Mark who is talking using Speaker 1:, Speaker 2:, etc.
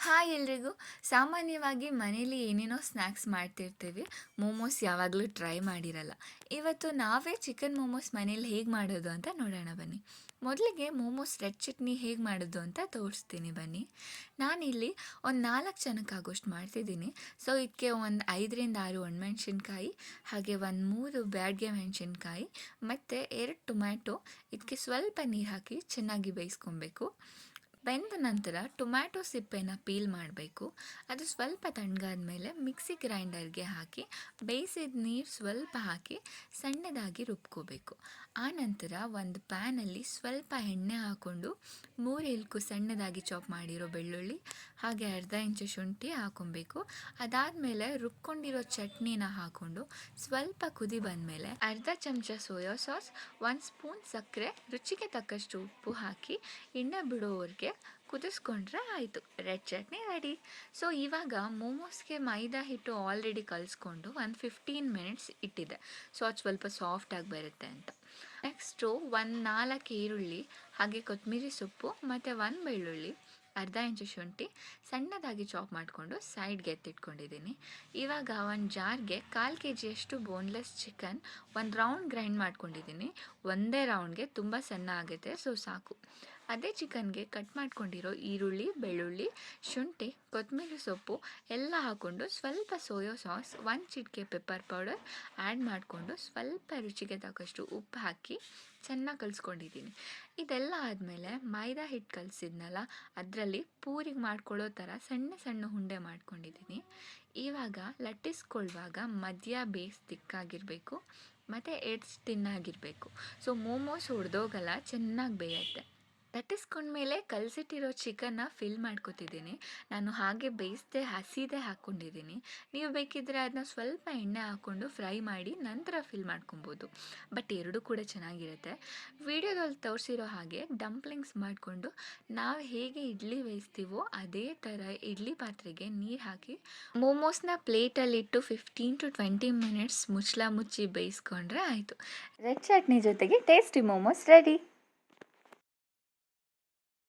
Speaker 1: Hi ಎಲ್ರಿಗೂ. ಸಾಮಾನ್ಯವಾಗಿ ಮನೇಲಿ ಏನೇನೋ ಸ್ನ್ಯಾಕ್ಸ್ ಮಾಡ್ತಿರ್ತೀವಿ. ಮೋಮೋಸ್ ಯಾವಾಗಲೂ ಟ್ರೈ ಮಾಡಿರಲ್ಲ. ಇವತ್ತು ನಾವೇ ಚಿಕನ್ ಮೋಮೋಸ್ ಮನೇಲಿ ಹೇಗೆ ಮಾಡೋದು ಅಂತ ನೋಡೋಣ ಬನ್ನಿ. ಮೊದಲಿಗೆ ಮೋಮೋಸ್ ರೆಡ್ ಚಟ್ನಿ ಹೇಗೆ ಮಾಡೋದು ಅಂತ ತೋರಿಸ್ತೀನಿ ಬನ್ನಿ. ನಾನಿಲ್ಲಿ ಒಂದು 4 ಜನಕ್ಕಾಗೋಷ್ಟು ಮಾಡ್ತಿದ್ದೀನಿ. ಸೊ ಇದಕ್ಕೆ ಒಂದು 5 ರಿಂದ 6 ಒಣಮೆಣ್ಸಿನ್ಕಾಯಿ, ಹಾಗೆ ಒಂದು 3 ಬ್ಯಾಡಗೆ ಮೆಣಸಿನ್ಕಾಯಿ ಮತ್ತು 2 ಟೊಮ್ಯಾಟೊ. ಇದಕ್ಕೆ ಸ್ವಲ್ಪ ನೀರು ಹಾಕಿ ಚೆನ್ನಾಗಿ ಬೇಯಿಸ್ಕೊಬೇಕು. ಬೆಂದ ನಂತರ ಟೊಮ್ಯಾಟೊ ಸಿಪ್ಪೆನ ಪೀಲ್ ಮಾಡಬೇಕು. ಅದು ಸ್ವಲ್ಪ ತಣ್ಣಗಾದ ಮೇಲೆ ಮಿಕ್ಸಿ ಗ್ರೈಂಡರ್ಗೆ ಹಾಕಿ ಬೇಯಿಸಿದ ನೀರು ಸ್ವಲ್ಪ ಹಾಕಿ ಸಣ್ಣದಾಗಿ ರುಬ್ಕೋಬೇಕು. ಆನಂತರ ಒಂದು ಪ್ಯಾನಲ್ಲಿ ಸ್ವಲ್ಪ ಎಣ್ಣೆ ಹಾಕ್ಕೊಂಡು 3 ಎಲ್ಕು ಸಣ್ಣದಾಗಿ ಚಾಪ್ ಮಾಡಿರೋ ಬೆಳ್ಳುಳ್ಳಿ ಹಾಗೆ ಅರ್ಧ ಇಂಚು ಶುಂಠಿ ಹಾಕೊಬೇಕು. ಅದಾದಮೇಲೆ ರುಬ್ಕೊಂಡಿರೋ ಚಟ್ನಿನ ಹಾಕ್ಕೊಂಡು ಸ್ವಲ್ಪ ಕುದಿ ಬಂದಮೇಲೆ ಅರ್ಧ ಚಮಚ ಸೋಯಾ ಸಾಸ್, 1 ಸ್ಪೂನ್ ಸಕ್ಕರೆ, ರುಚಿಗೆ ತಕ್ಕಷ್ಟು ಉಪ್ಪು ಹಾಕಿ ಎಣ್ಣೆ ಬಿಡೋವರೆಗೆ ಕುದಿಸ್ಕೊಂಡ್ರೆ ಆಯಿತು, ರೆಡ್ ಚಟ್ನಿ ರೆಡಿ. ಸೊ ಇವಾಗ ಮೋಮೋಸ್ಗೆ ಮೈದಾ ಹಿಟ್ಟು ಆಲ್ರೆಡಿ ಕಲಿಸ್ಕೊಂಡು ಒಂದು 15 ಮಿನಿಟ್ಸ್ ಇಟ್ಟಿದ್ದೆ. ಸೊ ಅದು ಸ್ವಲ್ಪ ಸಾಫ್ಟಾಗಿ ಬರುತ್ತೆ ಅಂತ. ನೆಕ್ಸ್ಟು ಒಂದು 4 ಈರುಳ್ಳಿ ಹಾಗೆ ಕೊತ್ತಂಬರಿ ಸೊಪ್ಪು ಮತ್ತು 1 ಬೆಳ್ಳುಳ್ಳಿ, ಅರ್ಧ ಇಂಚು ಶುಂಠಿ ಸಣ್ಣದಾಗಿ ಚಾಪ್ ಮಾಡಿಕೊಂಡು ಸೈಡ್ಗೆ ಎತ್ತಿಟ್ಕೊಂಡಿದ್ದೀನಿ. ಇವಾಗ ಒಂದು ಜಾರ್ಗೆ 1/4 kg ಬೋನ್ಲೆಸ್ ಚಿಕನ್ ಒಂದು ರೌಂಡ್ ಗ್ರೈಂಡ್ ಮಾಡ್ಕೊಂಡಿದ್ದೀನಿ. ಒಂದೇ ರೌಂಡ್ಗೆ ತುಂಬ ಸಣ್ಣ ಆಗುತ್ತೆ, ಸೊ ಸಾಕು. ಅದೇ ಚಿಕನ್ಗೆ ಕಟ್ ಮಾಡ್ಕೊಂಡಿರೋ ಈರುಳ್ಳಿ, ಬೆಳ್ಳುಳ್ಳಿ, ಶುಂಠಿ, ಕೊತ್ತಂಬರಿ ಸೊಪ್ಪು ಎಲ್ಲ ಹಾಕ್ಕೊಂಡು ಸ್ವಲ್ಪ ಸೋಯಾ ಸಾಸ್, 1 ಚಿಟಿಕೆ ಪೆಪ್ಪರ್ ಪೌಡರ್ ಆ್ಯಡ್ ಮಾಡಿಕೊಂಡು ಸ್ವಲ್ಪ ರುಚಿಗೆ ತಕ್ಕಷ್ಟು ಉಪ್ಪು ಹಾಕಿ ಚೆನ್ನಾಗಿ ಕಲಿಸ್ಕೊಂಡಿದ್ದೀನಿ. ಇದೆಲ್ಲ ಆದಮೇಲೆ ಮೈದಾ ಹಿಟ್ಟು ಕಲಸಿದ್ನಲ್ಲ, ಅದರಲ್ಲಿ ಪೂರಿಗೆ ಮಾಡ್ಕೊಳ್ಳೋ ಥರ ಸಣ್ಣ ಸಣ್ಣ ಉಂಡೆ ಮಾಡ್ಕೊಂಡಿದ್ದೀನಿ. ಇವಾಗ ಲಟ್ಟಿಸ್ಕೊಳ್ಳುವಾಗ ಮಧ್ಯ ಬೇಸ್ ತಿಕ್ಕಾಗಿರಬೇಕು ಮತ್ತು ಎಡ್ಜ್ ತಿನ್ನಾಗಿರಬೇಕು. ಸೊ ಮೋಮೋಸ್ ಹೊಡೆದೋಗಲ್ಲ, ಚೆನ್ನಾಗಿ ಬೇಯುತ್ತೆ. ಲಟ್ಟಿಸ್ಕೊಂಡ್ಮೇಲೆ ಕಲಸಿಟ್ಟಿರೋ ಚಿಕನ್ನ ಫಿಲ್ ಮಾಡ್ಕೊತಿದ್ದೀನಿ. ನಾನು ಹಾಗೆ ಬೇಯಿಸದೆ ಹಸಿದೇ ಹಾಕ್ಕೊಂಡಿದ್ದೀನಿ. ನೀವು ಬೇಕಿದ್ದರೆ ಅದನ್ನ ಸ್ವಲ್ಪ ಎಣ್ಣೆ ಹಾಕ್ಕೊಂಡು ಫ್ರೈ ಮಾಡಿ ನಂತರ ಫಿಲ್ ಮಾಡ್ಕೊಬೋದು. ಬಟ್ ಎರಡೂ ಕೂಡ ಚೆನ್ನಾಗಿರುತ್ತೆ. ವಿಡಿಯೋದಲ್ಲಿ ತೋರಿಸಿರೋ ಹಾಗೆ ಡಂಪ್ಲಿಂಗ್ಸ್ ಮಾಡಿಕೊಂಡು ನಾವು ಹೇಗೆ ಇಡ್ಲಿ ಬೇಯಿಸ್ತೀವೋ ಅದೇ ಥರ ಇಡ್ಲಿ ಪಾತ್ರೆಗೆ ನೀರು ಹಾಕಿ ಮೋಮೋಸ್ನ ಪ್ಲೇಟಲ್ಲಿಟ್ಟು 15 to 20 ಮಿನಿಟ್ಸ್ ಮುಚ್ಚಳ ಮುಚ್ಚಿ ಬೇಯಿಸ್ಕೊಂಡ್ರೆ ಆಯಿತು. ರೆಡ್ ಚಟ್ನಿ ಜೊತೆಗೆ ಟೇಸ್ಟಿ ಮೋಮೋಸ್ ರೆಡಿ.